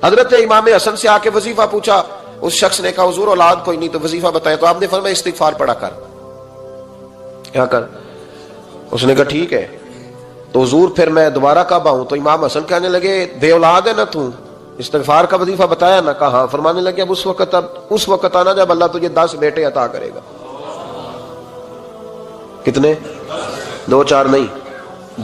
حضرت امام حسن سے آ کے وظیفہ پوچھا، اس شخص نے کہا حضور اولاد کوئی نہیں تو وظیفہ بتائے، تو آپ نے فرمایا استغفار پڑھا کر، کیا کر؟ اس نے کہا ٹھیک ہے، تو حضور پھر میں دوبارہ کب آؤں؟ تو امام حسن کہنے لگے بے اولاد ہے نا تو، استغفار کا وظیفہ بتایا نا؟ کہا ہاں۔ فرمانے لگے اب اس وقت آنا جب اللہ تجھے 10 بیٹے عطا کرے گا۔ کتنے؟ 2 4 نہیں،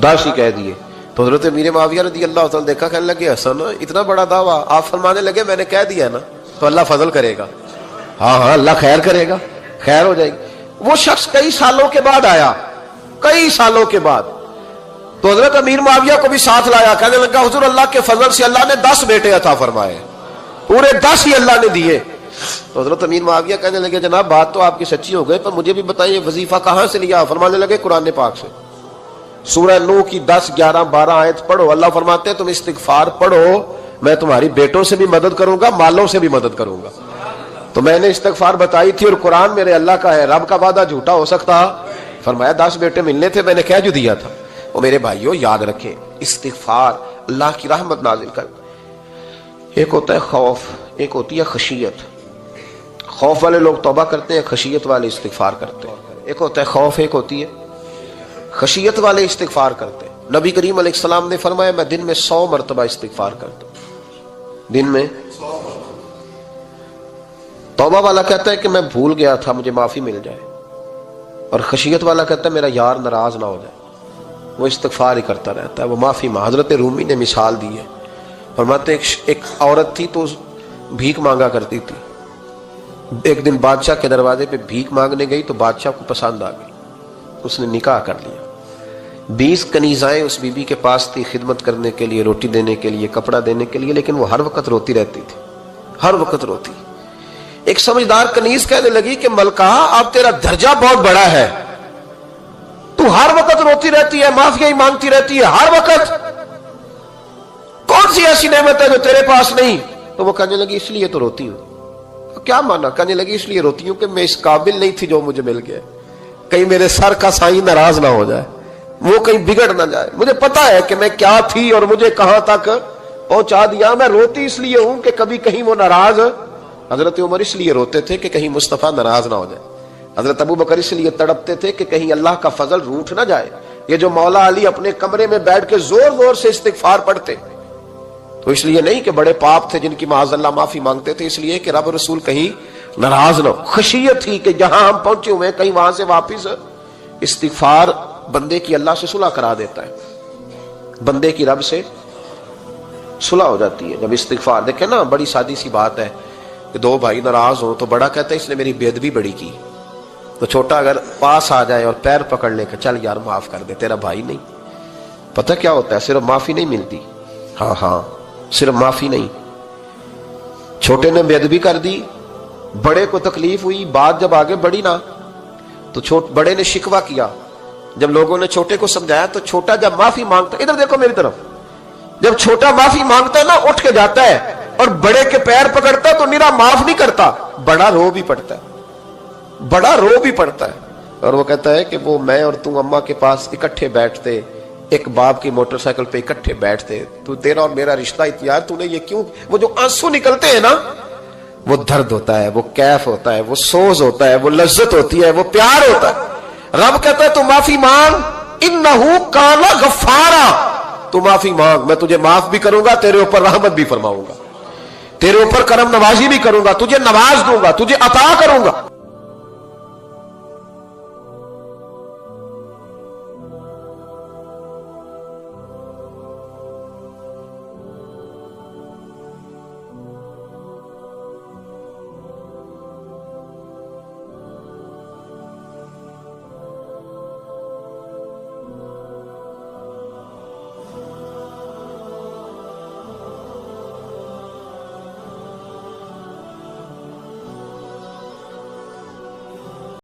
10 ہی کہہ دیے۔ تو حضرت امیر معاویہ رضی اللہ تعالیٰ دیکھا، کہنے لگے حسن اتنا بڑا دعویٰ؟ آپ فرمانے لگے میں نے کہہ دیا نا تو اللہ فضل کرے گا، ہاں ہاں اللہ خیر کرے گا، خیر ہو جائے گی۔ وہ شخص کئی سالوں کے بعد آیا، کئی سالوں کے بعد، تو حضرت امیر معاویہ کو بھی ساتھ لایا، کہنے لگا حضور اللہ کے فضل سے اللہ نے 10 بیٹے عطا فرمائے، پورے 10 ہی اللہ نے دیے۔ تو حضرت امیر معاویہ کہنے لگے جناب بات تو آپ کی سچی ہو گئی، پر مجھے بھی بتائیے وظیفہ کہاں سے لیا؟ فرمانے لگے قرآن پاک سے، سورہ نوح کی 10 11 12 آیت پڑھو۔ اللہ فرماتے ہیں تم استغفار پڑھو، میں تمہاری بیٹوں سے بھی مدد کروں گا، مالوں سے بھی مدد کروں گا۔ تو میں نے استغفار بتائی تھی، اور قرآن میرے اللہ کا ہے، رب کا وعدہ جھوٹا ہو سکتا؟ فرمایا 10 بیٹے ملنے تھے، میں نے کہہ جو دیا تھا۔ وہ میرے بھائیوں یاد رکھیں، استغفار اللہ کی رحمت نازل کر۔ ایک ہوتا ہے خوف، ایک ہوتی ہے خشیت۔ خوف والے لوگ توبہ کرتے ہیں، خشیت والے استغفار کرتے ہیں۔ ایک ہوتا ہے خوف، ایک ہوتی ہے خشیت والے استغفار کرتے ہیں۔ نبی کریم علیہ السلام نے فرمایا میں دن میں 100 مرتبہ استغفار کرتا ہوں، دن میں۔ توبہ والا کہتا ہے کہ میں بھول گیا تھا، مجھے معافی مل جائے، اور خشیت والا کہتا ہے میرا یار ناراض نہ ہو جائے، وہ استغفار ہی کرتا رہتا ہے، وہ معافی مانگ۔ حضرت رومی نے مثال دی ہے، فرماتے ایک عورت تھی تو بھیک مانگا کرتی تھی، ایک دن بادشاہ کے دروازے پہ بھیک مانگنے گئی تو بادشاہ کو پسند آ گئی، اس نے نکاح کر لیا۔ 20 کنیزائیں اس بی بی کے پاس تھی خدمت کرنے کے لیے، روٹی دینے کے لیے، کپڑا دینے کے لیے، لیکن وہ ہر وقت روتی رہتی تھی، ہر وقت روتی۔ ایک سمجھدار کنیز کہنے لگی کہ ملکہ اب تیرا درجہ بہت بڑا ہے، تو ہر وقت روتی رہتی ہے، معافی ہی مانگتی رہتی ہے ہر وقت، کون سی ایسی نعمت ہے جو تیرے پاس نہیں؟ تو وہ کہنے لگی اس لیے تو روتی ہوں۔ کیا مانا؟ کہنے لگی اس لیے روتی ہوں کہ میں اس قابل نہیں تھی جو مجھے مل گیا، کہیں میرے سر کا سائیں ناراض نہ ہو جائے، وہ کہیں بگڑ نہ جائے، مجھے پتا ہے کہ میں کیا تھی اور مجھے کہاں تک پہنچا دیا، میں روتی اس لیے ہوں کہ کبھی کہیں وہ ناراض۔ حضرت عمر اس لیے روتے تھے کہ کہیں مصطفیٰ ناراض نہ ہو جائے، حضرت ابو بکر اس لیے تڑپتے تھے کہ کہیں اللہ کا فضل روٹھ نہ جائے۔ یہ جو مولا علی اپنے کمرے میں بیٹھ کے زور زور سے استغفار پڑھتے تو اس لیے نہیں کہ بڑے پاپ تھے جن کی معاذ اللہ معافی مانگتے تھے، اس لیے کہ رب رسول کہیں ناراض نہ ہو۔ خشیت تھی کہ جہاں ہم پہنچے ہوئے کہیں وہاں سے واپس۔ استغفار بندے کی اللہ سے صلح کرا دیتا ہے، بندے کی رب سے صلح ہو جاتی ہے جب استغفار۔ دیکھیں نا بڑی سادی سی بات ہے کہ 2 بھائی ناراض ہوں تو بڑا کہتا ہے اس نے میری بے ادبی بڑی کی، تو چھوٹا اگر پاس آ جائے اور پیر پکڑ لے کہ چل یار معاف کر دے، تیرا بھائی نہیں۔ پتہ کیا ہوتا ہے؟ صرف معافی نہیں ملتی، ہاں ہاں صرف معافی نہیں، چھوٹے نے بے ادبی کر دی، بڑے کو تکلیف ہوئی، بات جب آگے بڑھی نا تو بڑے نے شکوہ کیا، جب لوگوں نے چھوٹے کو سمجھایا تو چھوٹا جب معافی مانگتا، ادھر دیکھو میری طرف، جب چھوٹا معافی مانگتا ہے نا اٹھ کے جاتا ہے اور بڑے کے پیر پکڑتا ہے تو میرا معاف نہیں کرتا، بڑا رو بھی پڑتا ہے، بڑا رو بھی پڑتا ہے، اور وہ کہتا ہے کہ وہ میں اور تم اماں کے پاس اکٹھے بیٹھتے، ایک باپ کی موٹر سائیکل پہ اکٹھے بیٹھتے، تو تیرا اور میرا رشتہ اتیار تو نے یہ کیوں؟ وہ جو آنسو نکلتے ہیں نا وہ درد ہوتا ہے، وہ کیف ہوتا ہے، وہ سوز ہوتا ہے، وہ لذت ہوتی ہے، وہ پیار ہوتا ہے۔ رب کہتا ہے تو معافی مانگ، انہو کان غفارا، تو معافی مانگ، میں تجھے معاف بھی کروں گا، تیرے اوپر رحمت بھی فرماؤں گا، تیرے اوپر کرم نوازی بھی کروں گا، تجھے نواز دوں گا، تجھے عطا کروں گا۔